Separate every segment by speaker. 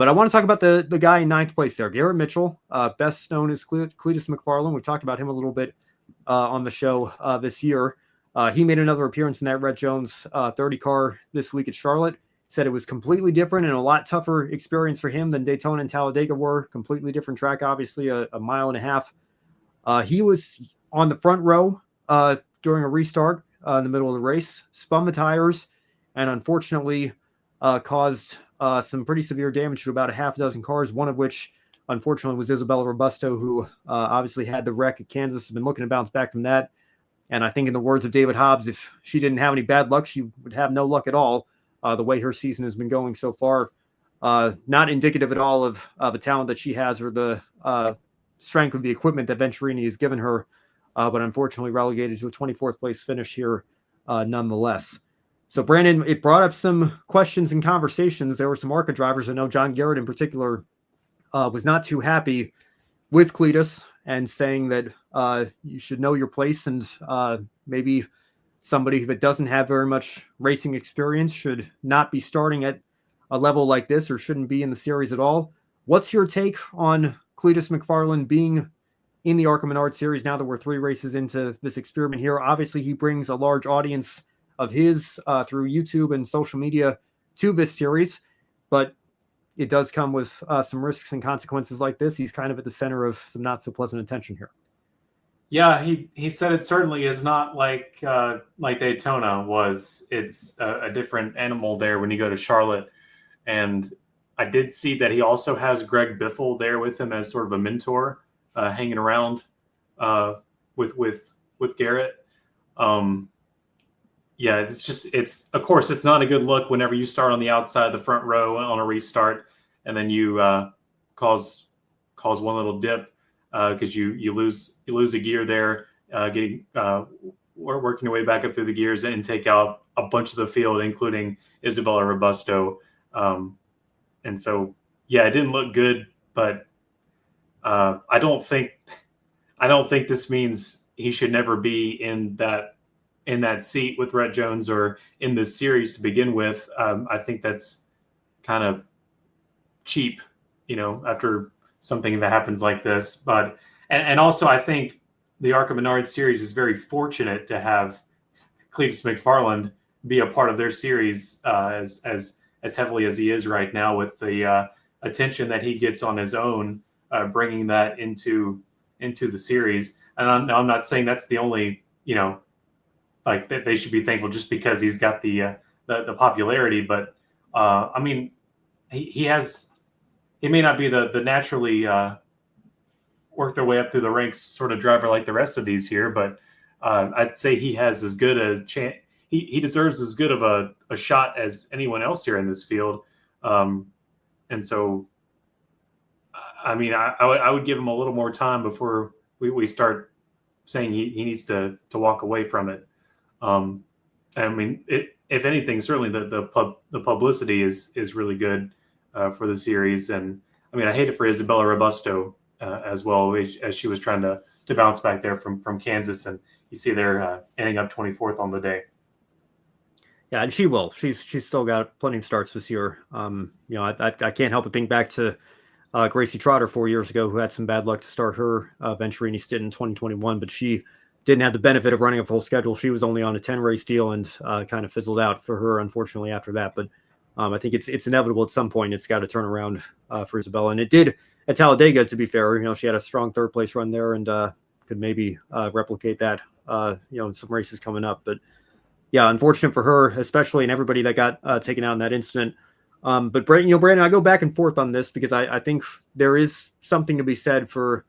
Speaker 1: But I want to talk about the guy in ninth place there, Garrett Mitchell, best known as Cleetus McFarland. We talked about him a little bit on the show this year. He made another appearance in that Rhett Jones 30 car this week at Charlotte. Said it was completely different and a lot tougher experience for him than Daytona and Talladega were. Completely different track, obviously, a mile and a half. He was on the front row during a restart in the middle of the race, spun the tires, and unfortunately caused some pretty severe damage to about a half dozen cars, one of which, unfortunately, was Isabella Robusto, who obviously had the wreck at Kansas, has been looking to bounce back from that. And I think in the words of David Hobbs, if she didn't have any bad luck, she would have no luck at all. The way her season has been going so far, not indicative at all of the talent that she has or the strength of the equipment that Venturini has given her, but unfortunately relegated to a 24th place finish here nonetheless. So, Brandon, it brought up some questions and conversations. There were some ARCA drivers. I know John Garrett in particular was not too happy with Cleetus and saying that you should know your place and maybe somebody that doesn't have very much racing experience should not be starting at a level like this or shouldn't be in the series at all. What's your take on Cleetus McFarland being in the ARCA Menards Series now that we're 3 races into this experiment here? Obviously, he brings a large audience of his through YouTube and social media to this series, but it does come with some risks and consequences like this. He's kind of at the center of some not so pleasant attention here.
Speaker 2: Yeah, he said it certainly is not like Daytona was. It's a different animal there when you go to Charlotte. And I did see that he also has Greg Biffle there with him as sort of a mentor, hanging around with Garrett. Yeah, it's of course it's not a good look whenever you start on the outside of the front row on a restart, and then you cause one little dip. Because you lose a gear there, working your way back up through the gears and take out a bunch of the field, including Isabella Robusto. And so, yeah, it didn't look good, but I don't think this means he should never be in that seat with Rhett Jones or in this series to begin with. I think that's kind of cheap, after something that happens like this. But and also I think the ARCA Menards Series is very fortunate to have Cleetus McFarland be a part of their series as heavily as he is right now, with the attention that he gets on his own, bringing that into the series. And I'm not saying that's the only, like that they should be thankful just because he's got the popularity, but I mean, he may not be the naturally work their way up through the ranks sort of driver like the rest of these here, but I'd say he has as good a chance. He deserves as good of a shot as anyone else here in this field. And so, I mean, I would give him a little more time before we start saying he needs to walk away from it. I mean, if anything, certainly the publicity is really good for the series. And I mean, I hate it for Isabella Robusto as well, as she was trying to bounce back there from Kansas, and you see they're ending up 24th on the day.
Speaker 1: Yeah, and she will. She's still got plenty of starts this year. I can't help but think back to Gracie Trotter 4 years ago, who had some bad luck to start her Venturini stint in 2021, but she didn't have the benefit of running a full schedule. She was only on a 10-race deal and kind of fizzled out for her, unfortunately, after that. But I think it's inevitable at some point. It's got to turn around for Isabella, and it did at Talladega. To be fair, she had a strong third-place run there and could maybe replicate that, in some races coming up. But yeah, unfortunate for her, especially, and everybody that got taken out in that incident. But Brandon, I go back and forth on this because I think there is something to be said for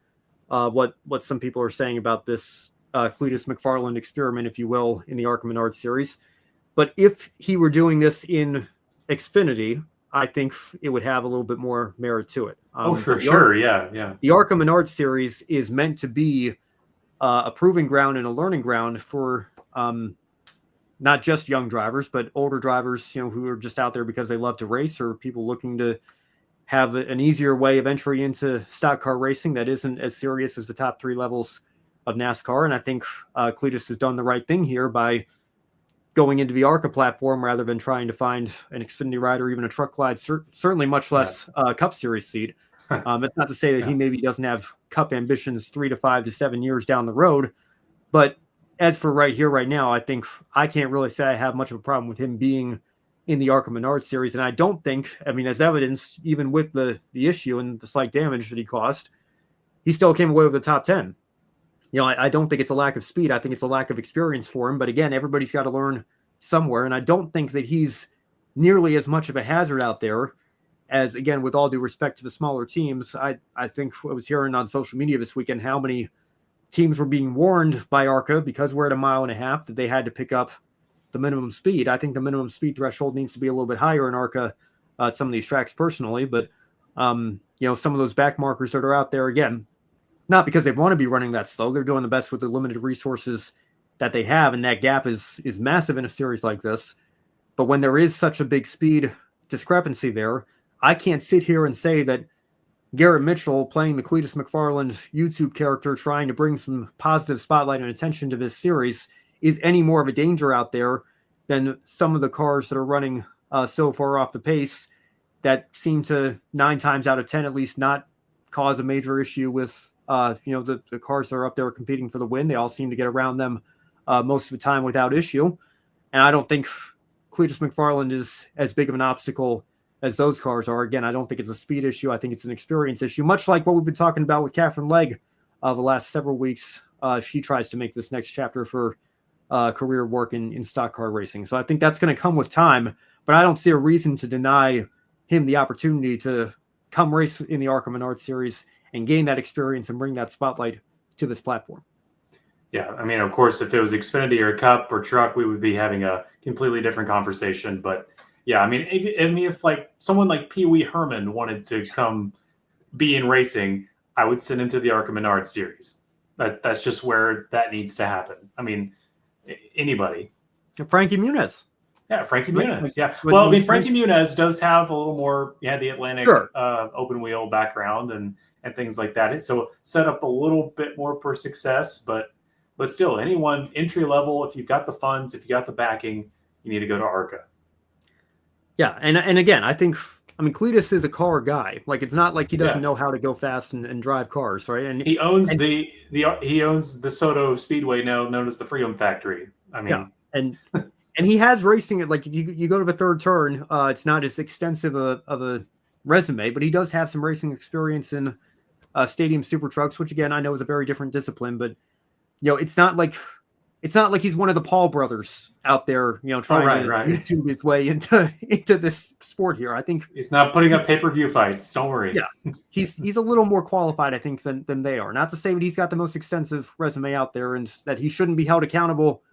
Speaker 1: what some people are saying about this Cleetus McFarland experiment, if you will, in the ARCA Menards Series. But if he were doing this in Xfinity, I think it would have a little bit more merit to it.
Speaker 2: For sure, yeah.
Speaker 1: The ARCA Menards Series is meant to be a proving ground and a learning ground for not just young drivers, but older drivers, who are just out there because they love to race, or people looking to have an easier way of entry into stock car racing that isn't as serious as the top 3 levels of NASCAR. And I think Cleetus has done the right thing here by going into the ARCA platform rather than trying to find an Xfinity ride or even a truck ride, certainly much less Cup Series seat. It's not to say that he maybe doesn't have Cup ambitions 3 to 5 to 7 years down the road, but as for right here, right now, I think I can't really say I have much of a problem with him being in the ARCA Menards Series. And I don't think, I mean, as evidence, even with the issue and the slight damage that he caused, he still came away with the top 10. I don't think it's a lack of speed. I think it's a lack of experience for him. But again, everybody's got to learn somewhere. And I don't think that he's nearly as much of a hazard out there as, again, with all due respect to the smaller teams. I think I was hearing on social media this weekend how many teams were being warned by ARCA because we're at 1.5 miles that they had to pick up the minimum speed. I think the minimum speed threshold needs to be a little bit higher in ARCA at some of these tracks personally. But, some of those back markers that are out there, again, not because they want to be running that slow. They're doing the best with the limited resources that they have, and that gap is massive in a series like this. But when there is such a big speed discrepancy there, I can't sit here and say that Garrett Mitchell playing the Cleetus McFarland YouTube character trying to bring some positive spotlight and attention to this series is any more of a danger out there than some of the cars that are running so far off the pace that seem to 9 times out of 10 at least not cause a major issue with the cars that are up there competing for the win. They all seem to get around them most of the time without issue. And I don't think Cleetus McFarland is as big of an obstacle as those cars are. Again, I don't think it's a speed issue. I think it's an experience issue, much like what we've been talking about with Catherine Legg the last several weeks. She tries to make this next chapter for career work in stock car racing. So I think that's going to come with time, but I don't see a reason to deny him the opportunity to come race in the ARCA Menards Series and gain that experience and bring that spotlight to this platform.
Speaker 2: Yeah, I mean, of course, if it was Xfinity or Cup or truck, we would be having a completely different conversation. But yeah, I mean, if like someone like Pee Wee Herman wanted to come be in racing, I would send him to the ARCA Menards Series. That's just where that needs to happen. I mean, anybody.
Speaker 1: Frankie Muniz.
Speaker 2: Yeah, Frankie Muniz. Yeah. Well, I mean, Frankie Muniz does have a little more, the Atlantic open wheel background and things like that. So set up a little bit more for success, but still, anyone entry level, if you've got the funds, if you got the backing, you need to go to ARCA.
Speaker 1: Yeah, and again, I mean, Cleetus is a car guy. Like, it's not like he doesn't know how to go fast and drive cars, right? And
Speaker 2: he owns he owns the Soto Speedway now, known as the Freedom Factory. I mean,
Speaker 1: and he has racing it. Like, if you go to the third turn, it's not as extensive of a resume, but he does have some racing experience in stadium super trucks, which again I know is a very different discipline. But it's not like he's one of the Paul brothers out there, trying to YouTube his way into this sport here. I think
Speaker 2: he's not putting up pay-per-view fights. Don't worry.
Speaker 1: Yeah, he's a little more qualified, I think, than they are. Not to say that he's got the most extensive resume out there, and that he shouldn't be held accountable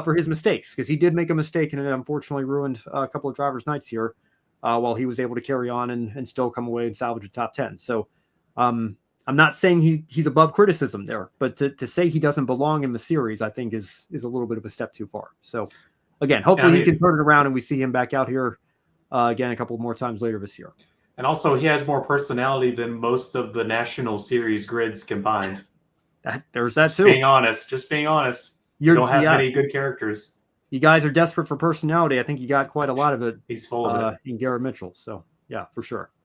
Speaker 1: for his mistakes, because he did make a mistake, and it unfortunately ruined a couple of drivers' nights here, while he was able to carry on and still come away and salvage a top 10. So, I'm not saying he's above criticism there, but to say he doesn't belong in the series, I think is a little bit of a step too far. So again, hopefully he can turn it around and we see him back out here again a couple more times later this year.
Speaker 2: And also, he has more personality than most of the National Series grids combined.
Speaker 1: There's that too.
Speaker 2: Just being honest. You don't have many good characters.
Speaker 1: You guys are desperate for personality. I think you got quite a lot of it.
Speaker 2: He's full of it
Speaker 1: in Garrett Mitchell. So yeah, for sure.